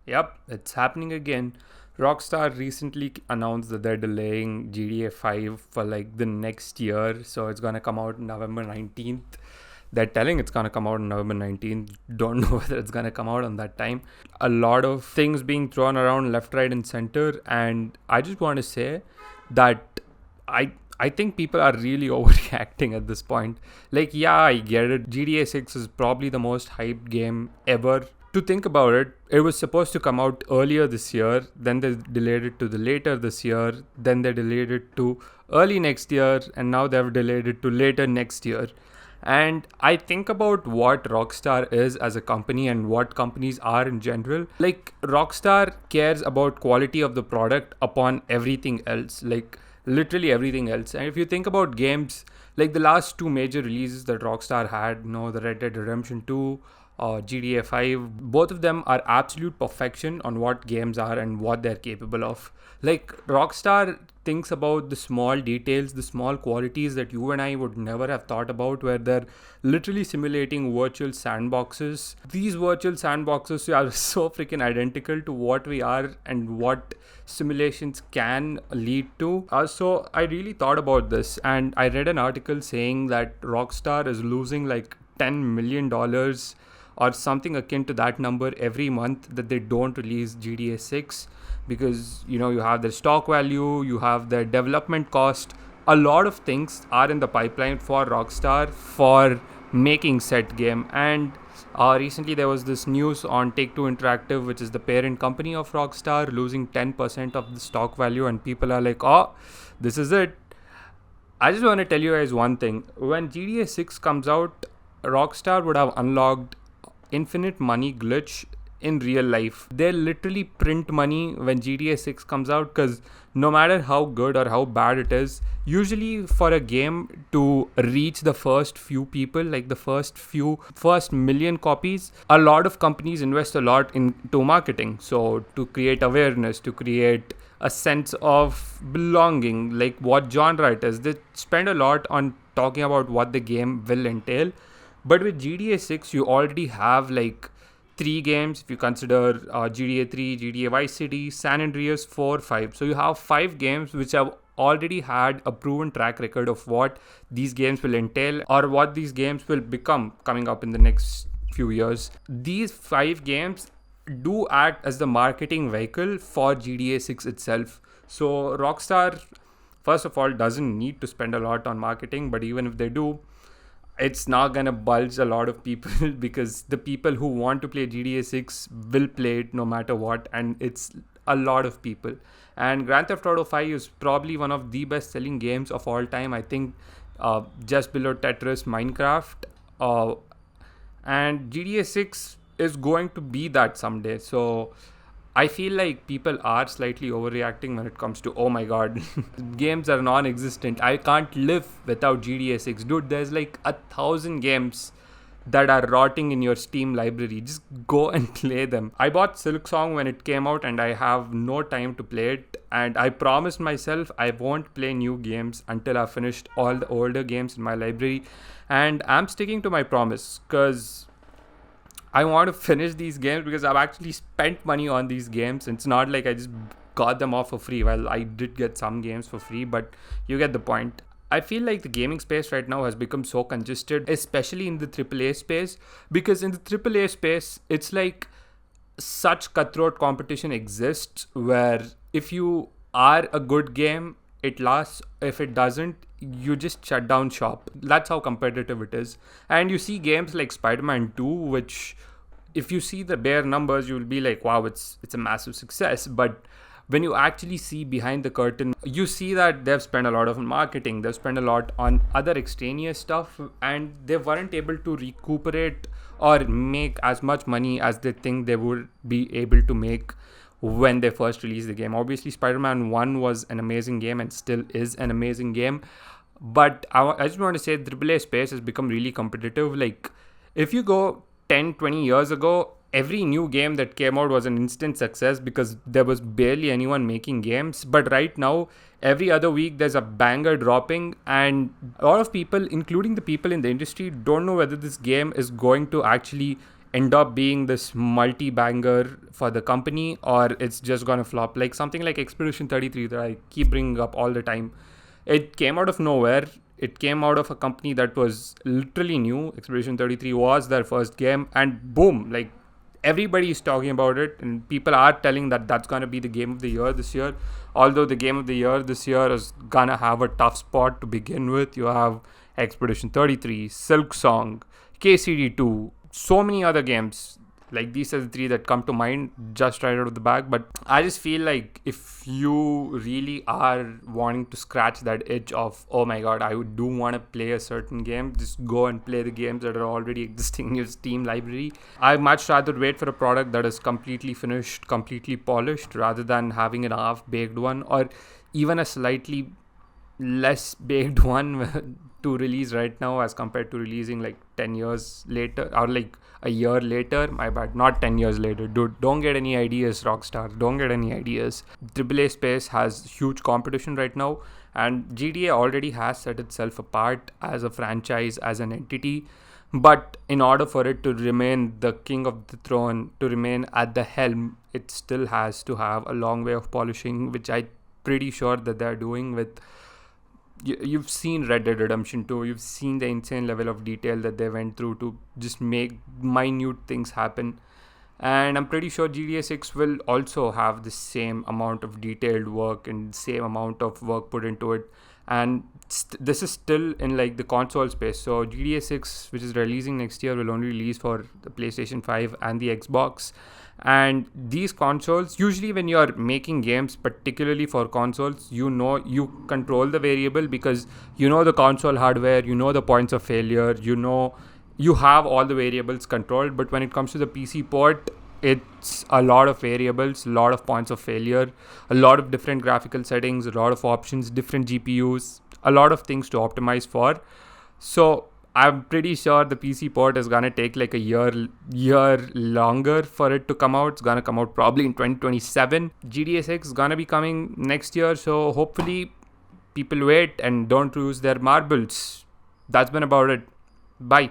Yep, it's happening again. Rockstar recently announced that they're delaying GTA 5 for like the next year, so it's gonna come out November 19th. They're telling it's gonna come out on November 19th. Don't know whether it's gonna come out on that time. A lot of things being thrown around left, right, and center, and I just want to say that I I think people are really overreacting at this point. Like, yeah, I get it. GTA 6 is probably the most hyped game ever. To think about it, it was supposed to come out earlier this year, then they delayed it to the later this year, then they delayed it to early next year, and now they've delayed it to later next year. And I think about what Rockstar is as a company and what companies are in general. Like, Rockstar cares about quality of the product upon everything else. Like, literally everything else. And if you think about games, like the last two major releases that Rockstar had, the Red Dead Redemption 2, GTA 5, both of them are absolute perfection on what games are and what they're capable of. Like, Rockstar thinks about the small details, the small qualities that you and I would never have thought about, where they're literally simulating virtual sandboxes. These virtual sandboxes are so freaking identical to what we are and what simulations can lead to. So I really thought about this, and I read an article saying that Rockstar is losing like $10 million or something akin to that number every month that they don't release GTA 6, because you have their stock value, you have their development cost. A lot of things are in the pipeline for Rockstar for making said game. And recently there was this news on Take-Two Interactive, which is the parent company of Rockstar, losing 10% of the stock value, and people are like, oh, this is it. I just want to tell you guys one thing. When GTA 6 comes out, Rockstar would have unlocked infinite money glitch in real life. They literally print money when GTA 6 comes out, because no matter how good or how bad it is, usually for a game to reach the first few people, like the first million copies, a lot of companies invest a lot into marketing. So to create awareness, to create a sense of belonging, like what genre it is, they spend a lot on talking about what the game will entail. But with GTA 6, you already have like 3 games, if you consider GTA 3, GTA Vice City, San Andreas 4, 5. So you have 5 games which have already had a proven track record of what these games will entail or what these games will become coming up in the next few years. These 5 games do act as the marketing vehicle for GTA 6 itself. So Rockstar, first of all, doesn't need to spend a lot on marketing, but even if they do, it's not gonna bulge a lot of people because the people who want to play GTA 6 will play it no matter what, and it's a lot of people. And Grand Theft Auto 5 is probably one of the best selling games of all time. I think just below Tetris, Minecraft, and GTA 6 is going to be that someday. So I feel like people are slightly overreacting when it comes to, oh my god, games are non-existent. I can't live without GTA 6. Dude, there's like 1,000 games that are rotting in your Steam library. Just go and play them. I bought Silk Song when it came out and I have no time to play it. And I promised myself I won't play new games until I've finished all the older games in my library. And I'm sticking to my promise, because I want to finish these games because I've actually spent money on these games. It's not like I just got them off for free. Well, I did get some games for free, but you get the point. I feel like the gaming space right now has become so congested, especially in the AAA space, because in the AAA space, it's like such cutthroat competition exists where if you are a good game, it lasts. If it doesn't, you just shut down shop. That's how competitive it is. And you see games like Spider-Man 2, which if you see the bare numbers, you'll be like, wow, it's a massive success. But when you actually see behind the curtain, you see that they've spent a lot of marketing, they've spent a lot on other extraneous stuff, and they weren't able to recuperate or make as much money as they think they would be able to make when they first released the game. Obviously, Spider-Man 1 was an amazing game and still is an amazing game. But I just want to say the AAA space has become really competitive. Like, if you go 10, 20 years ago, every new game that came out was an instant success because there was barely anyone making games. But right now, every other week, there's a banger dropping, and a lot of people, including the people in the industry, don't know whether this game is going to actually end up being this multi-banger for the company, or it's just gonna flop. Like something like Expedition 33 that I keep bringing up all the time. It came out of nowhere. It came out of a company that was literally new. Expedition 33 was their first game, and boom, like everybody is talking about it, and people are telling that that's gonna be the game of the year this year. Although the game of the year this year is gonna have a tough spot to begin with. You have Expedition 33, Silk Song, KCD2, so many other games. Like these are the three that come to mind just right out of the bag. But I just feel like if you really are wanting to scratch that itch of, oh my god, I do want to play a certain game, just go and play the games that are already existing in your Steam library. I much rather wait for a product that is completely finished, completely polished, rather than having an half-baked one, or even a slightly less baked one to release right now as compared to releasing like 10 years later, or like a year later. My bad, not 10 years later. Dude, don't get any ideas, Rockstar. Don't get any ideas. AAA space has huge competition right now, and GTA already has set itself apart as a franchise, as an entity. But in order for it to remain the king of the throne, to remain at the helm, it still has to have a long way of polishing, which I'm pretty sure that they're doing with. You've seen Red Dead Redemption 2. You've seen the insane level of detail that they went through to just make minute things happen. And I'm pretty sure GTA 6 will also have the same amount of detailed work and same amount of work put into it. And this is still in like the console space. So GTA 6, which is releasing next year, will only release for the PlayStation 5 and the Xbox. And these consoles, usually when you're making games particularly for consoles, you control the variable, because you know the console hardware, you know the points of failure, you have all the variables controlled. But when it comes to the PC port, it's a lot of variables, a lot of points of failure, a lot of different graphical settings, a lot of options, different GPUs, a lot of things to optimize for. So I'm pretty sure the PC port is gonna take like a year longer for it to come out. It's gonna come out probably in 2027. GTA 6 is gonna be coming next year, so hopefully people wait and don't lose their marbles. That's been about it. Bye.